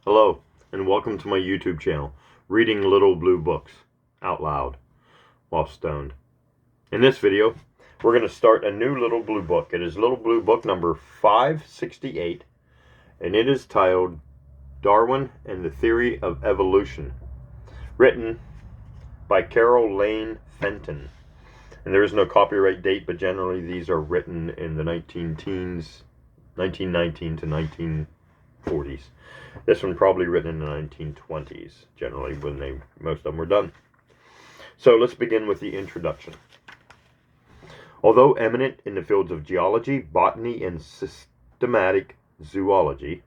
Hello, and welcome to my YouTube channel, Reading Little Blue Books Out Loud while Stoned. In this video, we're going to start a new Little Blue Book. It is Little Blue Book number 568, and it is titled Darwin and the Theory of Evolution, written by Carroll Lane Fenton. And there is no copyright date, but generally these are written in the 1919 to 1940s. This one probably written in the 1920s, generally when most of them were done. So let's begin with the introduction. Although eminent in the fields of geology, botany, and systematic zoology,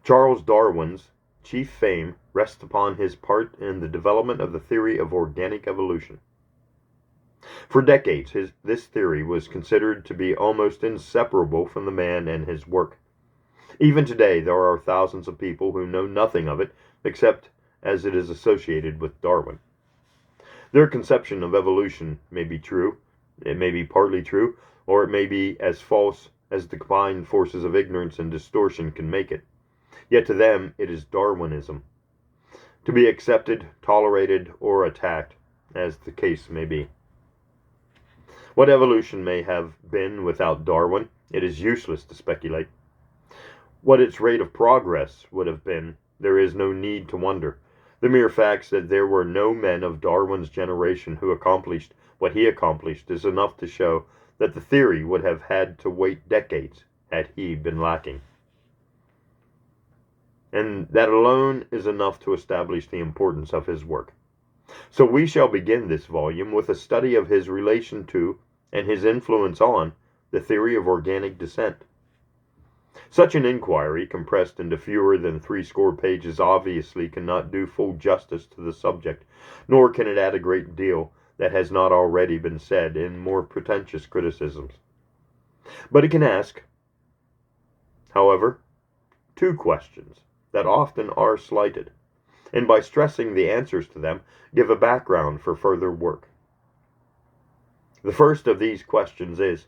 Charles Darwin's chief fame rests upon his part in the development of the theory of organic evolution. For decades, this theory was considered to be almost inseparable from the man and his work. Even today, there are thousands of people who know nothing of it except as it is associated with Darwin. Their conception of evolution may be true, it may be partly true, or it may be as false as the combined forces of ignorance and distortion can make it. Yet to them, it is Darwinism, to be accepted, tolerated, or attacked, as the case may be. What evolution may have been without Darwin, it is useless to speculate. What its rate of progress would have been, there is no need to wonder. The mere fact that there were no men of Darwin's generation who accomplished what he accomplished is enough to show that the theory would have had to wait decades had he been lacking. And that alone is enough to establish the importance of his work. So we shall begin this volume with a study of his relation to and his influence on the theory of organic descent. Such an inquiry, compressed into fewer than 70 pages, obviously cannot do full justice to the subject, nor can it add a great deal that has not already been said in more pretentious criticisms. But it can ask, however, two questions that often are slighted, and by stressing the answers to them, give a background for further work. The first of these questions is,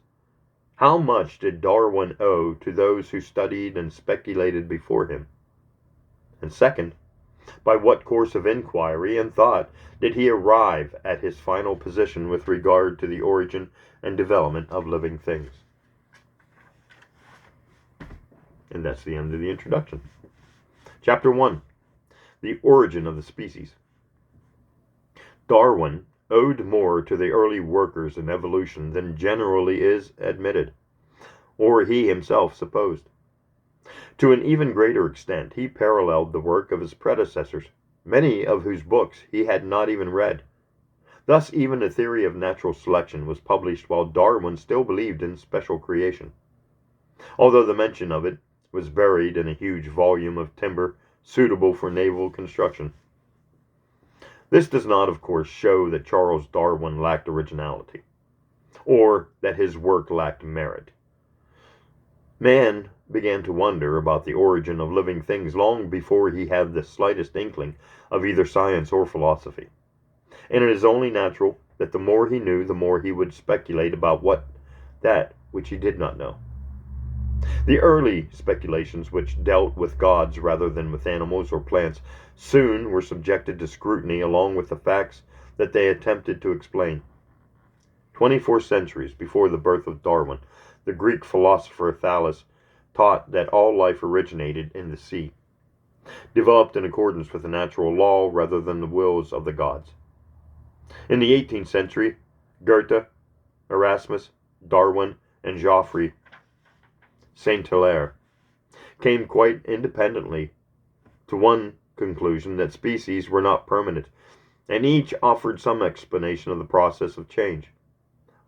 how much did Darwin owe to those who studied and speculated before him? And second, by what course of inquiry and thought did he arrive at his final position with regard to the origin and development of living things? And that's the end of the introduction. Chapter 1. The Origin of the Species. Darwin owed more to the early workers in evolution than generally is admitted, or he himself supposed. To an even greater extent, he paralleled the work of his predecessors, many of whose books he had not even read. Thus, even the theory of natural selection was published while Darwin still believed in special creation, although the mention of it was buried in a huge volume of timber suitable for naval construction. This does not, of course, show that Charles Darwin lacked originality, or that his work lacked merit. Man began to wonder about the origin of living things long before he had the slightest inkling of either science or philosophy. And it is only natural that the more he knew, the more he would speculate about that which he did not know. The early speculations, which dealt with gods rather than with animals or plants, soon were subjected to scrutiny along with the facts that they attempted to explain. 24 centuries before the birth of Darwin, the Greek philosopher Thales taught that all life originated in the sea, developed in accordance with the natural law rather than the wills of the gods. In the 18th century, Goethe, Erasmus, Darwin, and Geoffroy Saint-Hilaire came quite independently to one conclusion, that species were not permanent, and each offered some explanation of the process of change.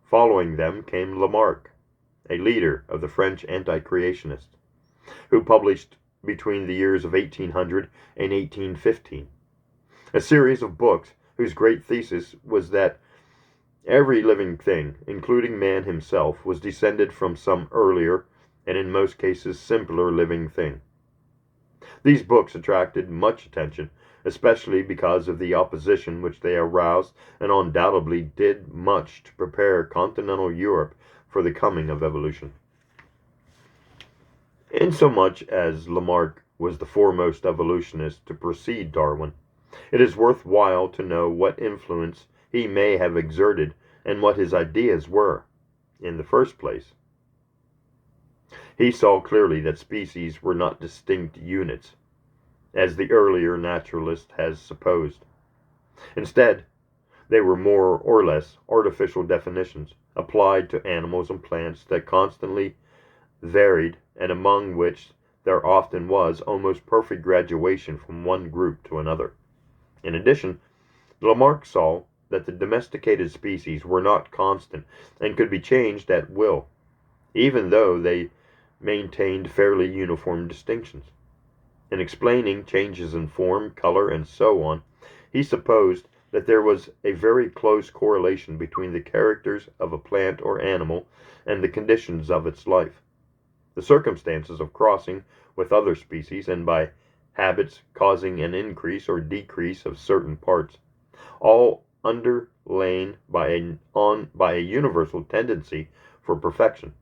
Following them came Lamarck, a leader of the French anti-creationists, who published between the years of 1800 and 1815 a series of books whose great thesis was that every living thing, including man himself, was descended from some earlier and in most cases simpler living thing. These books attracted much attention, especially because of the opposition which they aroused, and undoubtedly did much to prepare continental Europe for the coming of evolution. Insomuch as Lamarck was the foremost evolutionist to precede Darwin, it is worth while to know what influence he may have exerted and what his ideas were. In the first place, he saw clearly that species were not distinct units, as the earlier naturalist has supposed. Instead, they were more or less artificial definitions applied to animals and plants that constantly varied and among which there often was almost perfect graduation from one group to another. In addition, Lamarck saw that the domesticated species were not constant and could be changed at will, even though they maintained fairly uniform distinctions. In explaining changes in form, color, and so on, he supposed that there was a very close correlation between the characters of a plant or animal and the conditions of its life, the circumstances of crossing with other species, and by habits causing an increase or decrease of certain parts, all underlain by a universal tendency for perfection.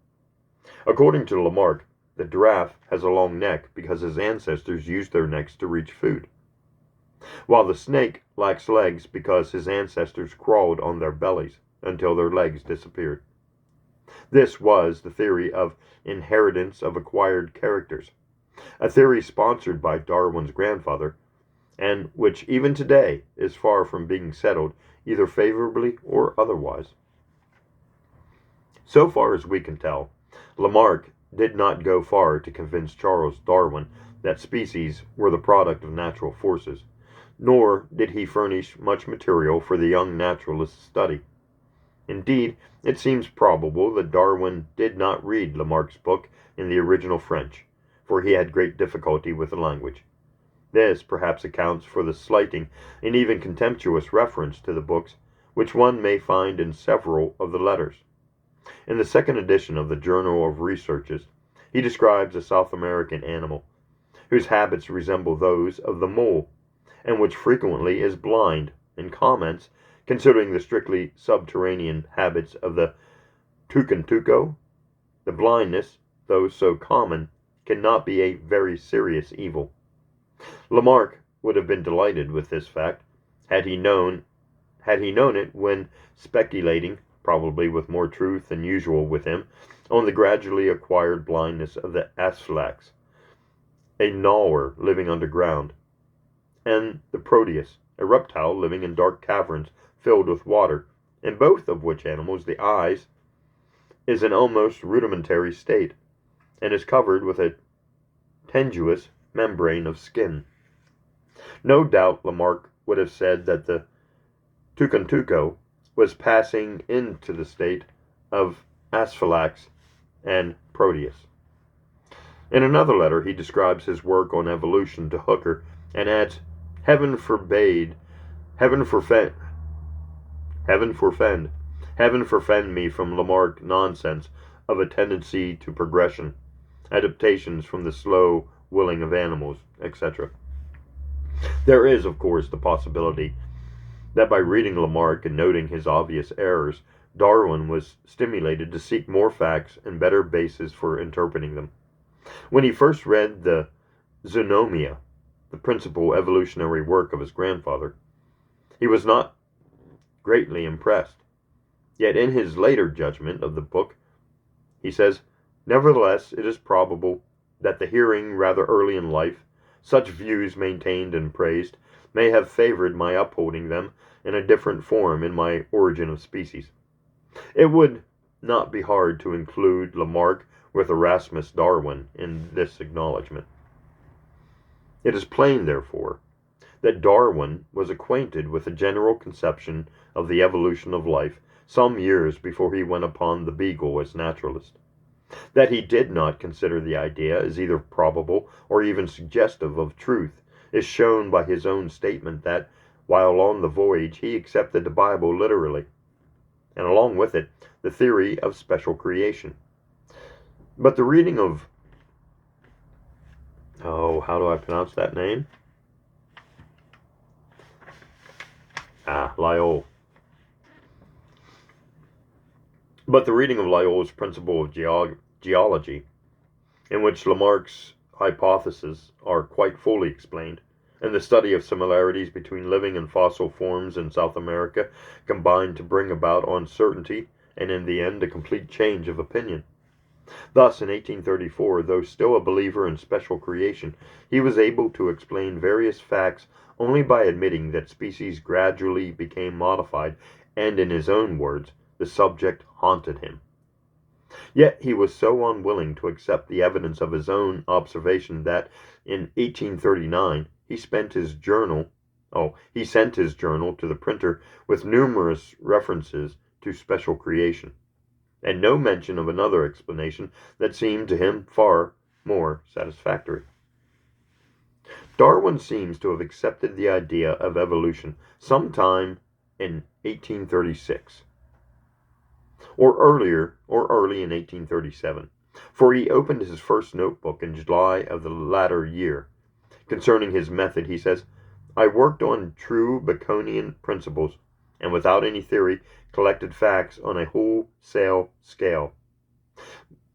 According to Lamarck, the giraffe has a long neck because his ancestors used their necks to reach food, while the snake lacks legs because his ancestors crawled on their bellies until their legs disappeared. This was the theory of inheritance of acquired characters, a theory sponsored by Darwin's grandfather, and which even today is far from being settled either favorably or otherwise. So far as we can tell, Lamarck did not go far to convince Charles Darwin that species were the product of natural forces, nor did he furnish much material for the young naturalist's study. Indeed, it seems probable that Darwin did not read Lamarck's book in the original French, for he had great difficulty with the language. This perhaps accounts for the slighting and even contemptuous reference to the books which one may find in several of the letters. In the second edition of the Journal of Researches, he describes a South American animal, whose habits resemble those of the mole, and which frequently is blind, and comments, considering the strictly subterranean habits of the tucantuco, the blindness, though so common, cannot be a very serious evil. Lamarck would have been delighted with this fact, had he known it when speculating, probably with more truth than usual with him, on the gradually acquired blindness of the Asphylax, a gnawer living underground, and the Proteus, a reptile living in dark caverns filled with water, in both of which animals the eyes is an almost rudimentary state, and is covered with a tenuous membrane of skin. No doubt Lamarck would have said that the tucantuco was passing into the state of Asphylax and Proteus. In another letter, he describes his work on evolution to Hooker and adds, Heaven forfend me from Lamarck nonsense of a tendency to progression, adaptations from the slow willing of animals, etc. There is, of course, the possibility that by reading Lamarck and noting his obvious errors, Darwin was stimulated to seek more facts and better bases for interpreting them. When he first read the Zoonomia, the principal evolutionary work of his grandfather, he was not greatly impressed. Yet in his later judgment of the book, he says, Nevertheless, it is probable that the hearing rather early in life such views maintained and praised may have favored my upholding them in a different form in my Origin of Species. It would not be hard to include Lamarck with Erasmus Darwin in this acknowledgment. It is plain, therefore, that Darwin was acquainted with a general conception of the evolution of life some years before he went upon the Beagle as naturalist. That he did not consider the idea as either probable or even suggestive of truth is shown by his own statement that, while on the voyage, he accepted the Bible literally, and along with it, the theory of special creation. But the reading of, how do I pronounce that name? Lyell. But the reading of Lyell's Principle of Geology in which Lamarck's hypotheses are quite fully explained, and the study of similarities between living and fossil forms in South America combined to bring about uncertainty and in the end a complete change of opinion. Thus, in 1834, though still a believer in special creation, he was able to explain various facts only by admitting that species gradually became modified, and in his own words, the subject haunted him. Yet he was so unwilling to accept the evidence of his own observation that in 1839 he sent his journal to the printer with numerous references to special creation, and no mention of another explanation that seemed to him far more satisfactory. Darwin seems to have accepted the idea of evolution sometime in 1836, or early in 1837, for he opened his first notebook in July of the latter year. Concerning his method, he says, "I worked on true Baconian principles, and without any theory, collected facts on a wholesale scale,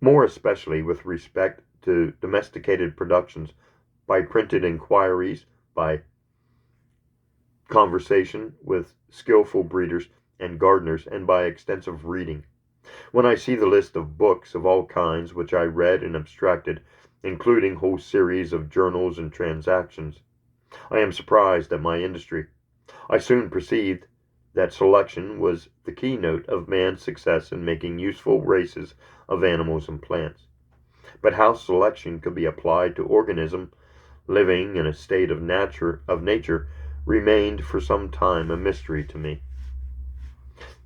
more especially with respect to domesticated productions, by printed inquiries, by conversation with skillful breeders and gardeners, and by extensive reading. When I see the list of books of all kinds which I read and abstracted, including whole series of journals and transactions, I am surprised at my industry. I soon perceived that selection was the keynote of man's success in making useful races of animals and plants. But how selection could be applied to organism living in a state of nature remained for some time a mystery to me.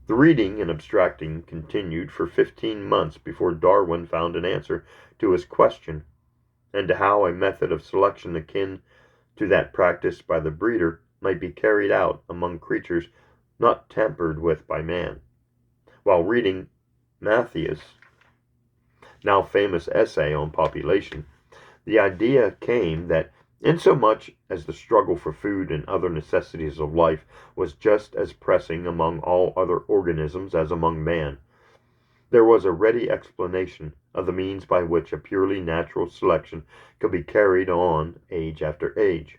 The reading and abstracting continued for 15 months before Darwin found an answer to his question, and to how a method of selection akin to that practiced by the breeder might be carried out among creatures not tampered with by man. While reading Matthew's now famous essay on population, the idea came that insomuch as the struggle for food and other necessities of life was just as pressing among all other organisms as among man, there was a ready explanation of the means by which a purely natural selection could be carried on age after age,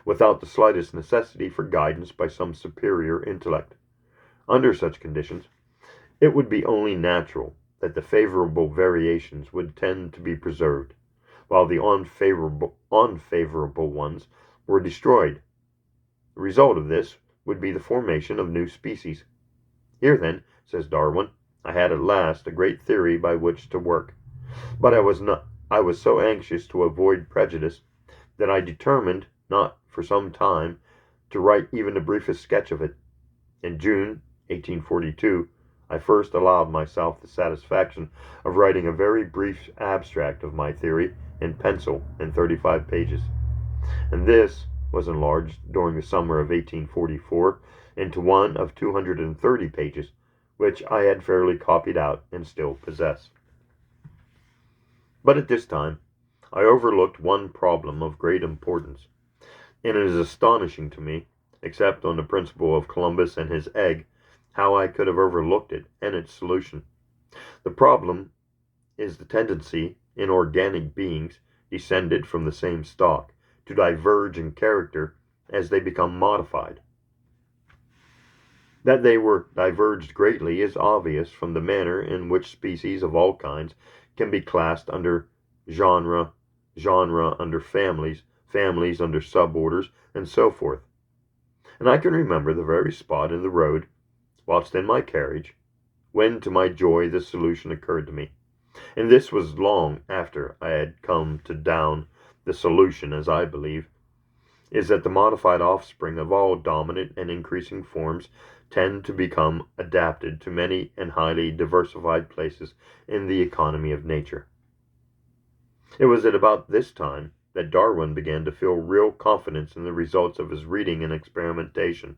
without the slightest necessity for guidance by some superior intellect. Under such conditions, it would be only natural that the favorable variations would tend to be preserved, while the unfavorable ones were destroyed. The result of this would be the formation of new species. Here, then, says Darwin, I had at last a great theory by which to work, but I was so anxious to avoid prejudice that I determined not for some time to write even the briefest sketch of it. In June 1842, I first allowed myself the satisfaction of writing a very brief abstract of my theory in pencil in 35 pages, and this was enlarged during the summer of 1844 into one of 230 pages, which I had fairly copied out and still possess. But at this time, I overlooked one problem of great importance, and it is astonishing to me, except on the principle of Columbus and his egg, how I could have overlooked it and its solution. The problem is the tendency in organic beings descended from the same stock to diverge in character as they become modified. That they were diverged greatly is obvious from the manner in which species of all kinds can be classed under genera, under families, families under suborders, and so forth. And I can remember the very spot in the road, whilst in my carriage, when to my joy this solution occurred to me. And this was long after I had come to down the solution, as I believe, is that the modified offspring of all dominant and increasing forms tend to become adapted to many and highly diversified places in the economy of nature. It was at about this time that Darwin began to feel real confidence in the results of his reading and experimentation.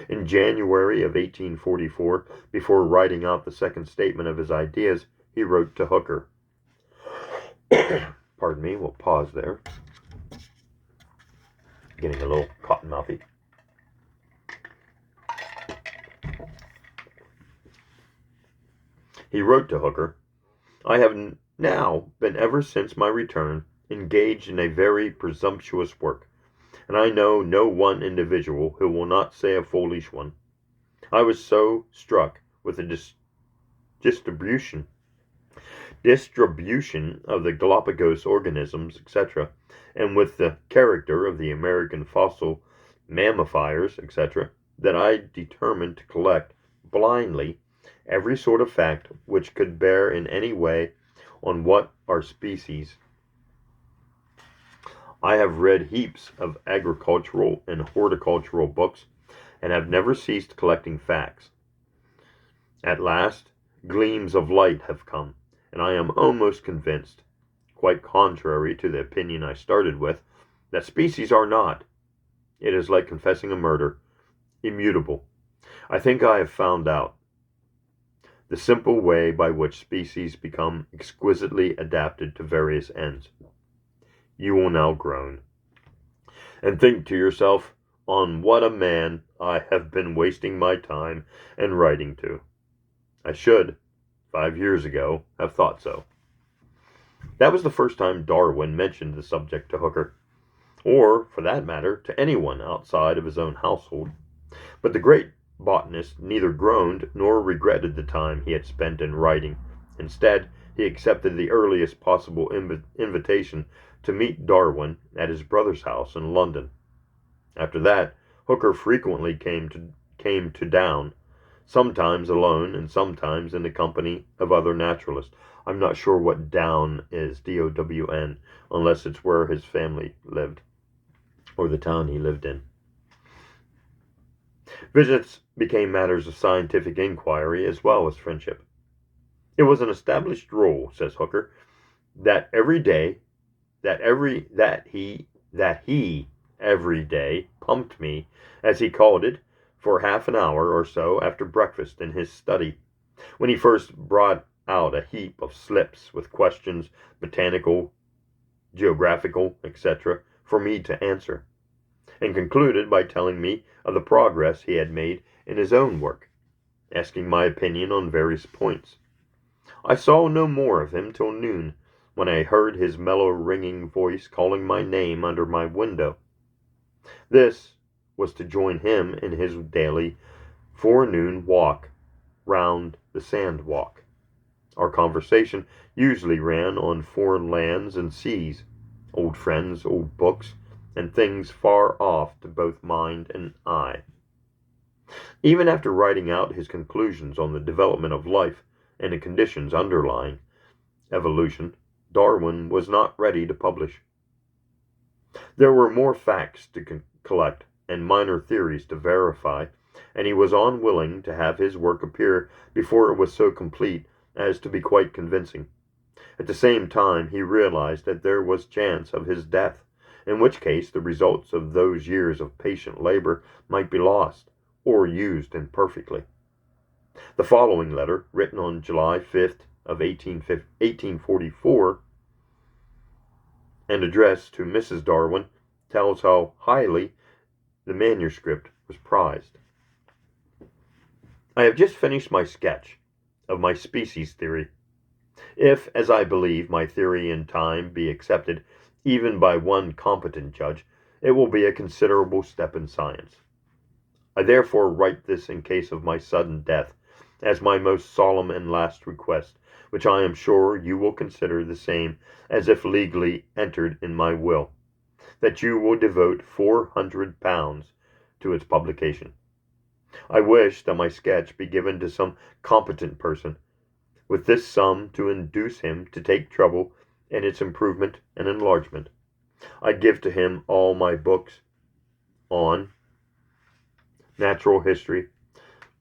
In January of 1844, before writing out the second statement of his ideas, he wrote to Hooker. Pardon me, we'll pause there. Getting a little cotton-mouthy. He wrote to Hooker, I have now been ever since my return engaged in a very presumptuous work, and I know no one individual who will not say a foolish one. I was so struck with the distribution of the Galapagos organisms, etc., and with the character of the American fossil mammifers, etc., that I determined to collect blindly every sort of fact which could bear in any way on what our species. I have read heaps of agricultural and horticultural books, and have never ceased collecting facts. At last, gleams of light have come, and I am almost convinced, quite contrary to the opinion I started with, that species are not, it is like confessing a murder, immutable. I think I have found out the simple way by which species become exquisitely adapted to various ends. You will now groan, and think to yourself, on what a man I have been wasting my time and writing to. I should, 5 years ago, have thought so. That was the first time Darwin mentioned the subject to Hooker, or, for that matter, to anyone outside of his own household. But the great botanist neither groaned nor regretted the time he had spent in writing. Instead, he accepted the earliest possible invitation to meet Darwin at his brother's house in London. After that, Hooker frequently came to Down, sometimes alone and sometimes in the company of other naturalists. I'm not sure what Down is, D-O-W-N, unless it's where his family lived, or the town he lived in. Visits became matters of scientific inquiry as well as friendship. It was an established rule, says Hooker, that he every day pumped me, as he called it, for half an hour or so after breakfast in his study, when he first brought out a heap of slips with questions, botanical, geographical, etc., for me to answer, and concluded by telling me of the progress he had made in his own work, asking my opinion on various points. I saw no more of him till noon, when I heard his mellow ringing voice calling my name under my window. This was to join him in his daily forenoon walk round the sand walk. Our conversation usually ran on foreign lands and seas, old friends, old books, and things far off to both mind and eye. Even after writing out his conclusions on the development of life and the conditions underlying evolution, Darwin was not ready to publish. There were more facts to collect and minor theories to verify, and he was unwilling to have his work appear before it was so complete as to be quite convincing. At the same time, he realized that there was chance of his death, in which case the results of those years of patient labor might be lost or used imperfectly. The following letter, written on July 5th of 1844, and addressed to Mrs. Darwin, tells how highly the manuscript was prized. I have just finished my sketch of my species theory. If, as I believe, my theory in time be accepted even by one competent judge, it will be a considerable step in science. I therefore write this in case of my sudden death, as my most solemn and last request, which I am sure you will consider the same as if legally entered in my will, that you will devote £400 to its publication. I wish that my sketch be given to some competent person, with this sum to induce him to take trouble in its improvement and enlargement. I give to him all my books on natural history,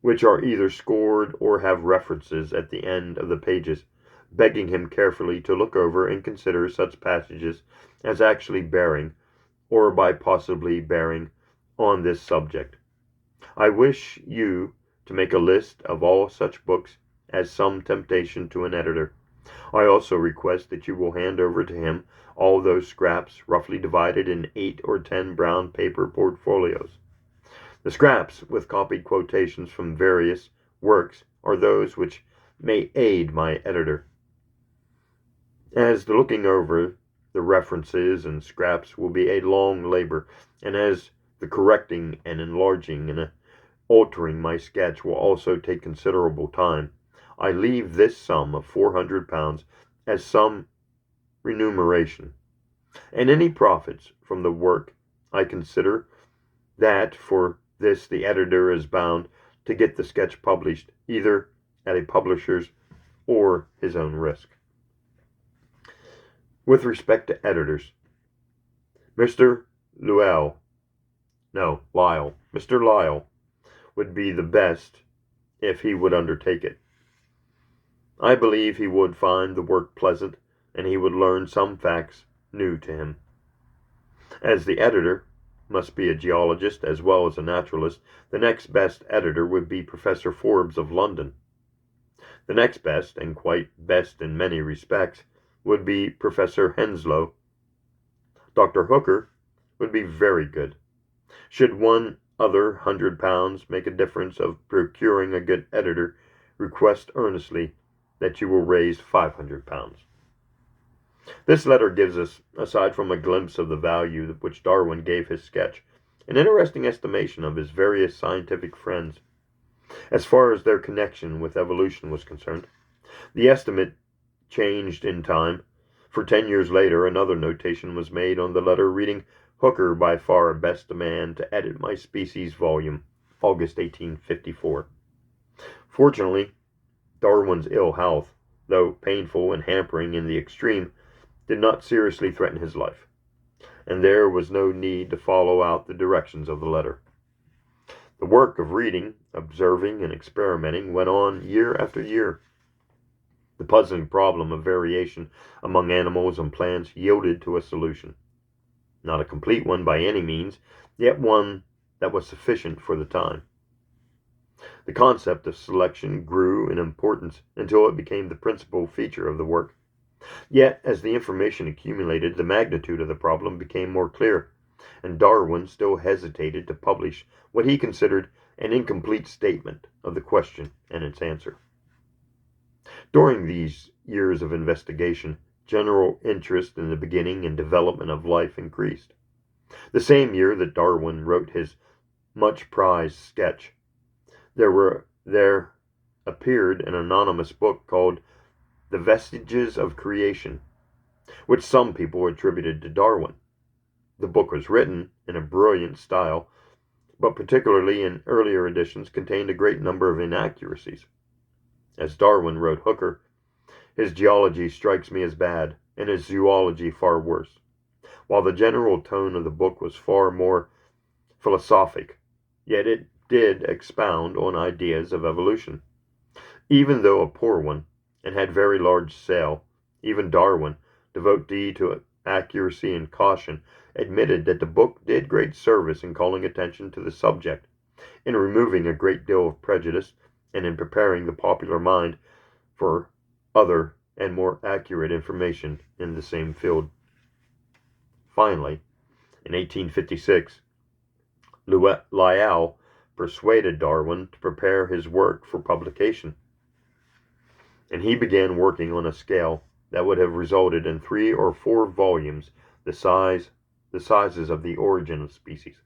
which are either scored or have references at the end of the pages, begging him carefully to look over and consider such passages as actually bearing, or by possibly bearing, on this subject. I wish you to make a list of all such books as some temptation to an editor. I also request that you will hand over to him all those scraps roughly divided in 8 or 10 brown paper portfolios. The scraps, with copied quotations from various works, are those which may aid my editor. as the looking over the references and scraps will be a long labor, and as the correcting and enlarging and altering my sketch will also take considerable time, I leave this sum of £400 as some remuneration, and any profits from the work I consider that for this the editor is bound to get the sketch published either at a publisher's or his own risk. With respect to editors, Mr. Lyle would be the best if he would undertake it. I believe he would find the work pleasant, and he would learn some facts new to him. As the editor must be a geologist as well as a naturalist, the next best editor would be Professor Forbes of London. The next best, and quite best in many respects, would be Professor Henslow. Dr. Hooker would be very good. Should one other £100 make a difference of procuring a good editor, request earnestly that you will raise £500. This letter gives us, aside from a glimpse of the value which Darwin gave his sketch, an interesting estimation of his various scientific friends, as far as their connection with evolution was concerned. The estimate changed in time, for 10 years later another notation was made on the letter reading, "Hooker by far best man to edit my species volume, August 1854. Fortunately, Darwin's ill health, though painful and hampering in the extreme, did not seriously threaten his life, and there was no need to follow out the directions of the letter. The work of reading, observing, and experimenting went on year after year. The puzzling problem of variation among animals and plants yielded to a solution. Not a complete one by any means, yet one that was sufficient for the time. The concept of selection grew in importance until it became the principal feature of the work. Yet, as the information accumulated, the magnitude of the problem became more clear, and Darwin still hesitated to publish what he considered an incomplete statement of the question and its answer. During these years of investigation, general interest in the beginning and development of life increased. The same year that Darwin wrote his much prized sketch, there appeared an anonymous book called The Vestiges of Creation, which some people attributed to Darwin. The book was written in a brilliant style, but particularly in earlier editions contained a great number of inaccuracies. As Darwin wrote Hooker, his geology strikes me as bad, and his zoology far worse, while the general tone of the book was far more philosophic, yet it did expound on ideas of evolution. Even though a poor one, and had very large sale, even Darwin, devotee to accuracy and caution, admitted that the book did great service in calling attention to the subject, in removing a great deal of prejudice, and in preparing the popular mind for other and more accurate information in the same field. Finally, in 1856, Lyell persuaded Darwin to prepare his work for publication, and he began working on a scale that would have resulted in 3 or 4 volumes, the sizes of The Origin of Species.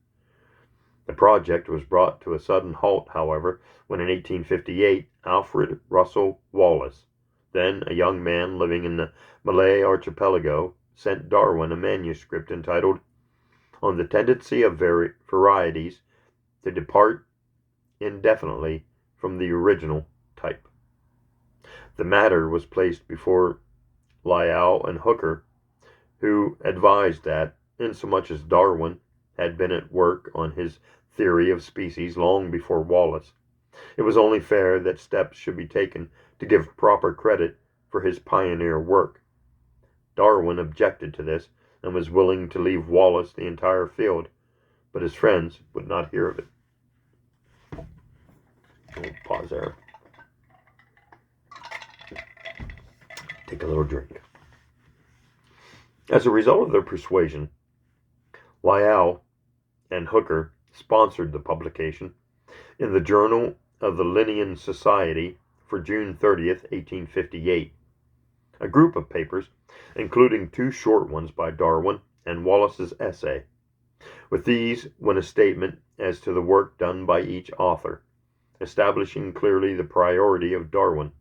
The project was brought to a sudden halt, however, when in 1858 Alfred Russel Wallace, then a young man living in the Malay Archipelago, sent Darwin a manuscript entitled On the Tendency of Varieties to Depart Indefinitely from the Original Type. The matter was placed before Lyell and Hooker, who advised that, inasmuch as Darwin had been at work on his theory of species long before Wallace, it was only fair that steps should be taken to give proper credit for his pioneer work. Darwin objected to this, and was willing to leave Wallace the entire field, but his friends would not hear of it. We'll pause there. Take a little drink. As a result of their persuasion, Lyell and Hooker sponsored the publication in the Journal of the Linnean Society for June 30th, 1858. a group of papers, including 2 short ones by Darwin and Wallace's essay. With these went a statement as to the work done by each author, establishing clearly the priority of Darwin.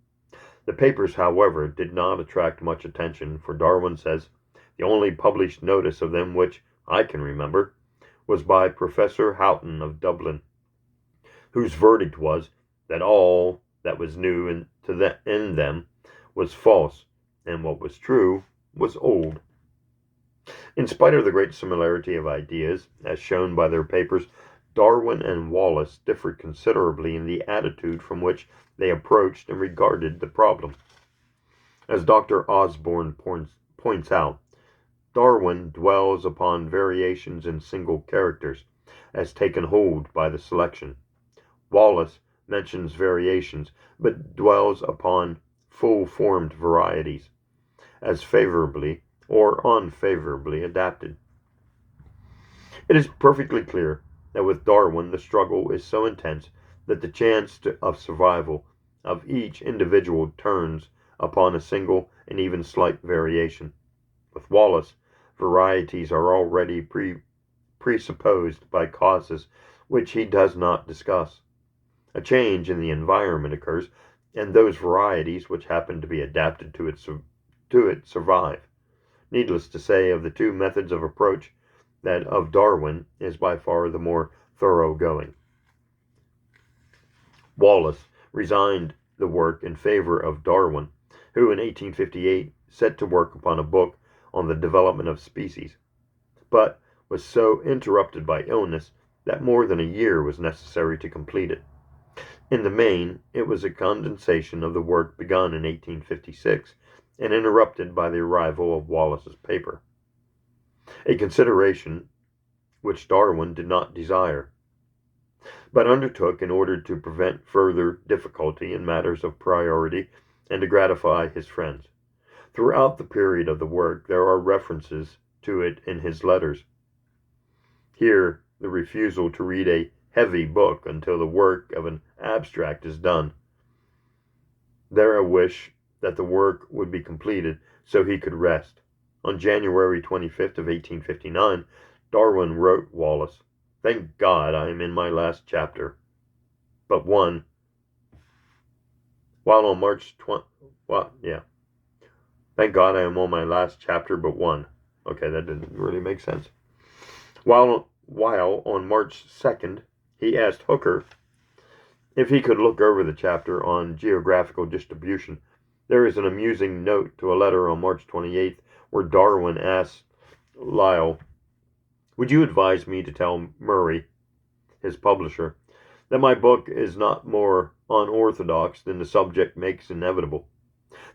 The papers, however, did not attract much attention, for Darwin says, the only published notice of them which I can remember was by Professor Houghton of Dublin, whose verdict was that all that was new in them was false, and what was true was old. In spite of the great similarity of ideas, as shown by their papers, Darwin and Wallace differed considerably in the attitude from which they approached and regarded the problem. As Dr. Osborne points out, Darwin dwells upon variations in single characters, as taken hold by the selection. Wallace mentions variations, but dwells upon full-formed varieties, as favorably or unfavorably adapted. It is perfectly clear that with Darwin the struggle is so intense that the chance of survival of each individual turns upon a single and even slight variation. With Wallace, varieties are already presupposed by causes which he does not discuss. A change in the environment occurs, and those varieties which happen to be adapted to it survive. Needless to say, of the 2 methods of approach, that of Darwin is by far the more thoroughgoing. Wallace resigned the work in favor of Darwin, who in 1858 set to work upon a book on the development of species, but was so interrupted by illness that more than a year was necessary to complete it. In the main, it was a condensation of the work begun in 1856 and interrupted by the arrival of Wallace's paper, a consideration which Darwin did not desire, but undertook in order to prevent further difficulty in matters of priority and to gratify his friends. Throughout the period of the work there are references to it in his letters. Here, the refusal to read a heavy book until the work of an abstract is done. There a wish that the work would be completed so he could rest. On January 25th of 1859, Darwin wrote Wallace, "Thank God I am in my last chapter, but one." While on March 20, Thank God I am on my last chapter but one. Okay, that didn't really make sense. While on March 2nd, he asked Hooker if he could look over the chapter on geographical distribution. There is an amusing note to a letter on March 28th where Darwin asks Lyell, "Would you advise me to tell Murray, his publisher, that my book is not more unorthodox than the subject makes inevitable,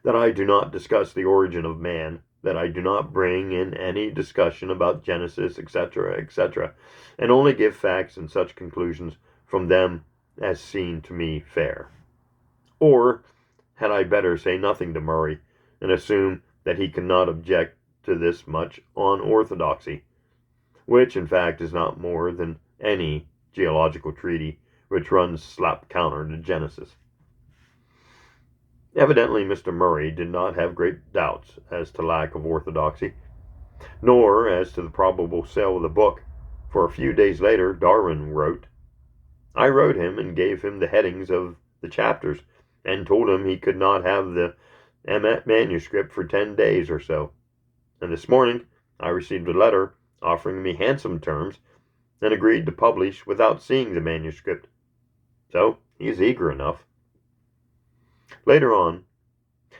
that I do not discuss the origin of man, that I do not bring in any discussion about Genesis, etc., etc., and only give facts and such conclusions from them as seem to me fair? Or had I better say nothing to Murray, and assume that he cannot object to this much unorthodoxy, which in fact is not more than any geological treaty which runs slap counter to Genesis?" Evidently Mr. Murray did not have great doubts as to lack of orthodoxy, nor as to the probable sale of the book, for a few days later Darwin wrote, "I wrote him and gave him the headings of the chapters, and told him he could not have the manuscript for 10 days or so. And this morning I received a letter offering me handsome terms, and agreed to publish without seeing the manuscript. So he is eager enough." Later on,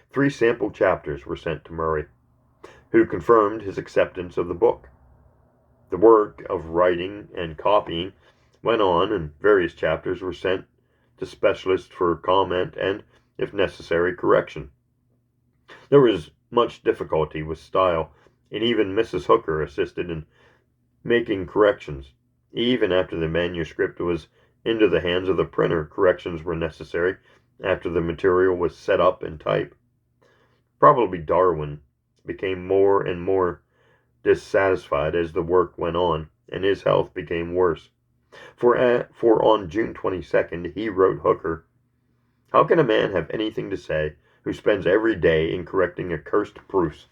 3 sample chapters were sent to Murray, who confirmed his acceptance of the book. The work of writing and copying went on, and various chapters were sent to specialists for comment and, if necessary, correction. There was much difficulty with style, and even Mrs. Hooker assisted in making corrections. Even after the manuscript was into the hands of the printer, corrections were necessary after the material was set up in type. Probably Darwin became more and more dissatisfied as the work went on, and his health became worse. For on June 22nd he wrote Hooker, "How can a man have anything to say who spends every day in correcting accursed proofs.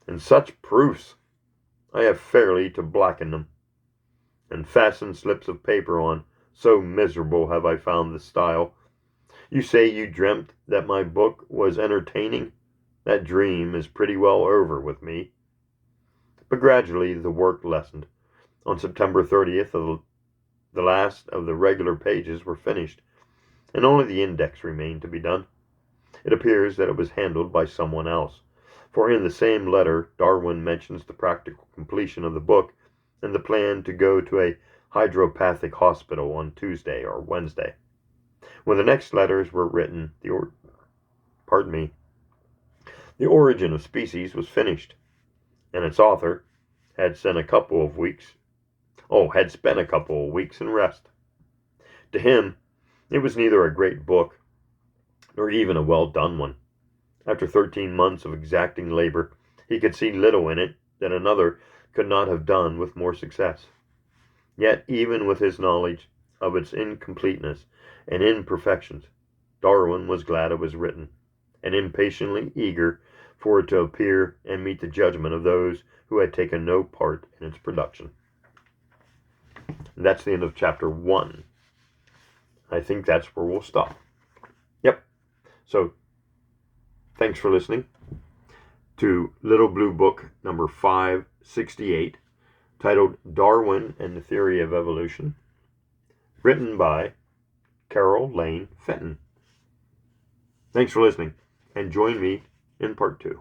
And such proofs! I have fairly to blacken them, and fasten slips of paper on, so miserable have I found the style. You say you dreamt that my book was entertaining? That dream is pretty well over with me. But gradually the work lessened. On September 30th, the last of the regular pages were finished, and only the index remained to be done. It appears that it was handled by someone else, for in the same letter Darwin mentions the practical completion of the book and the plan to go to a hydropathic hospital on Tuesday or Wednesday. When the next letters were written, the Origin of Species was finished, and its author had spent a couple of weeks in rest. To him, it was neither a great book nor even a well-done one. After 13 months of exacting labor, he could see little in it that another could not have done with more success. Yet, even with his knowledge of its incompleteness and imperfections, Darwin was glad it was written, and impatiently eager for it to appear and meet the judgment of those who had taken no part in its production. And that's the end of chapter 1. I think that's where we'll stop. Yep. So, thanks for listening to Little Blue Book number 568, titled Darwin and the Theory of Evolution, written by Carroll Lane Fenton. Thanks for listening, and join me in part 2.